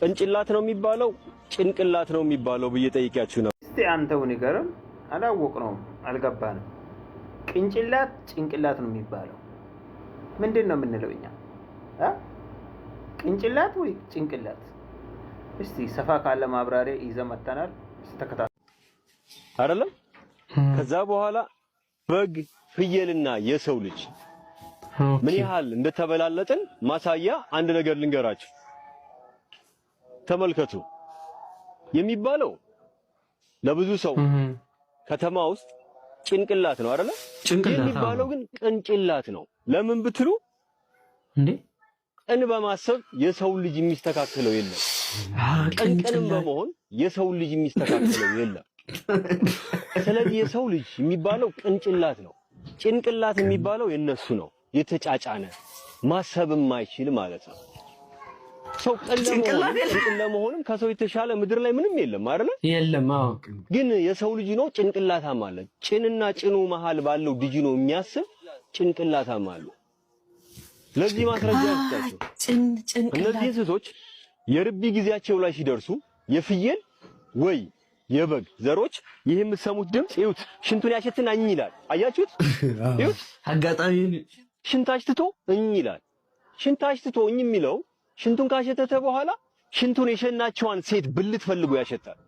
ቅንጭላት ነው የሚባለው ጭንቅላት ነው የሚባለው ብዬ ጠይቂያችሁ ነው። እስቲ አንተው ንገረን፣ አላወቅነውም፣ አልገባንም። ቅንጭላት ጭንቅላት ነው የሚባለው ምንድን ነው የምንለው እኛ? ቅንጭላት ወይ ጭንቅላት? እስቲ ሰፋ ካለ ማብራሪያ ይዘን መጥተናል። ተከታተል አይደለም። ከዛ በኋላ በግ ፍየልና የሰው ልጅ ምን ያህል እንደተበላለጥን ማሳያ አንድ ነገር ልንገራችሁ። ተመልከቱ። የሚባለው ለብዙ ሰው ከተማ ውስጥ ጭንቅላት ነው አይደለ? የሚባለው ግን ቅንጭላት ነው። ለምን ብትሉ እንዴ ቅን በማሰብ የሰው ልጅ የሚስተካከለው የለም። ቅንቅንም በመሆን የሰው ልጅ የሚስተካከለው የለም። ስለዚህ የሰው ልጅ የሚባለው ቅንጭላት ነው። ጭንቅላት የሚባለው የነሱ ነው። የተጫጫነ ማሰብ የማይችል ማለት ነው። ሰው ቅን ለመሆንም ከሰው የተሻለ ምድር ላይ ምንም የለም አይደለ? የለም። አዎ። ግን የሰው ልጅ ነው ጭንቅላታም አለ። ጭንና ጭኑ መሃል ባለው ልጅ ነው የሚያስብ ጭንቅላታም አለ። ለዚህ ማስረጃ ይስጣቸው። እነዚህ እንስሶች የርቢ ጊዜያቸው ላይ ሲደርሱ የፍየል ወይ የበግ ዘሮች ይህ የምትሰሙት ድምጽ ይሁት ሽንቱን ያሸትና እኝ ይላል። አያችሁት? ይሁት አጋጣሚ ሽንታሽ ትቶ እኝ ይላል። ሽንታሽ ትቶ እኝ የሚለው ሽንቱን ካሸተተ በኋላ ሽንቱን የሸናቸዋን ሴት ብልት ፈልጎ ያሸታል።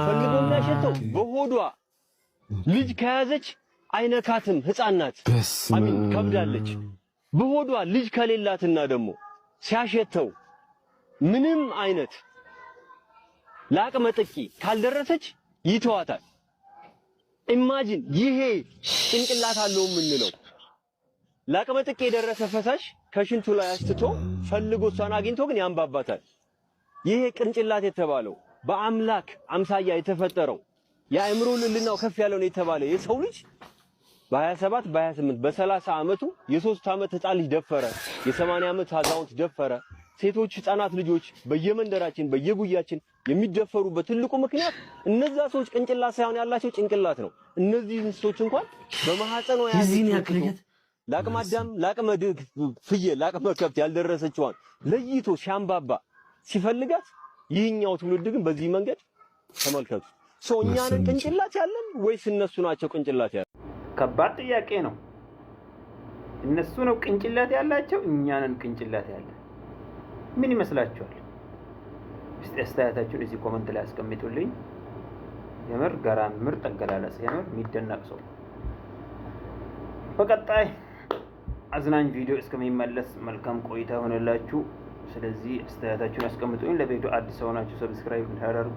ፈልጎ የሚያሸተው በሆዷ ልጅ ከያዘች አይነካትም። ሕፃን ናት። አሚን ከብዳለች። በሆዷ ልጅ ከሌላትና ደግሞ ሲያሸተው ምንም አይነት ለአቅመ ጥቂ ካልደረሰች ይተዋታል። ኢማጂን ይሄ ጭንቅላት አለው የምንለው ለአቅመ ጥቂ የደረሰ ፈሳሽ ከሽንቱ ላይ አስተቶ ፈልጎ እሷን አግኝቶ ግን ያንባባታል። ይሄ ቅንጭላት የተባለው በአምላክ አምሳያ የተፈጠረው የአእምሮ ልዕልናው ከፍ ያለው ነው የተባለ የሰው ልጅ በ27 በ28 በ30 ዓመቱ የ3 ዓመት ህፃን ልጅ ደፈረ። የ80 ዓመት አዛውንት ደፈረ። ሴቶች ህፃናት ልጆች በየመንደራችን በየጉያችን የሚደፈሩበት ትልቁ ምክንያት እነዛ ሰዎች ቅንጭላት ሳይሆን ያላቸው ጭንቅላት ነው። እነዚህ እንስሶች እንኳን በማህፀኗ ያለችው ለአቅመ አዳም ለአቅመ ፍየል ለአቅመ ከብት ያልደረሰችዋን ለይቶ ሲያንባባ ሲፈልጋት፣ ይህኛው ትውልድ ግን በዚህ መንገድ ተመልከቱ። ሰው እኛን ቅንጭላት ያለን ወይስ እነሱ ናቸው ቅንጭላት ያለን? ከባድ ጥያቄ ነው። እነሱ ነው ቅንጭላት ያላቸው፣ እኛንን ቅንጭላት ያለን? ምን ይመስላችኋል? እስቲ አስተያየታችሁን እዚህ ኮሜንት ላይ አስቀምጡልኝ። የምር ገራሚ ምርጥ አገላለጽ፣ የምር የሚደነቅ ሰው። በቀጣይ አዝናኝ ቪዲዮ እስከሚመለስ መልካም ቆይታ ሆነላችሁ። ስለዚህ አስተያየታችሁን አስቀምጡልኝ። ለቪዲዮ አዲስ ሆናችሁ ሰብስክራይብ እንድታደርጉ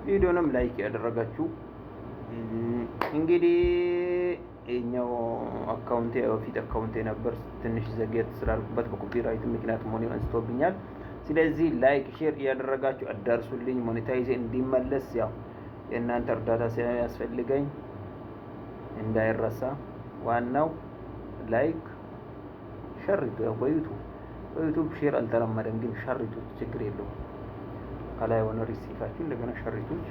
ቪዲዮንም ላይክ ያደረጋችሁ እንግዲህ የኛው አካውንቴ በፊት አካውንቴ ነበር ትንሽ ዘግየት ስላልኩበት በኮፒራይት ምክንያት ሞኔታይዝ አንስቶብኛል። ስለዚህ ላይክ ሼር ያደረጋችሁ አዳርሱልኝ ሞኔታይዝ እንዲመለስ። ያው የእናንተ እርዳታ ስለሚያስፈልገኝ እንዳይረሳ። ዋናው ላይክ ሸሪቱ። ያው በዩቲዩብ ሼር አልተለመደም፣ ግን ሸሪቱ ችግር የለውም። ከላይ ሆነ ሪሲፋችሁ እንደገና ሸሪቶች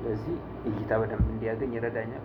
ለዚህ እይታ በደንብ እንዲያገኝ ይረዳኛል።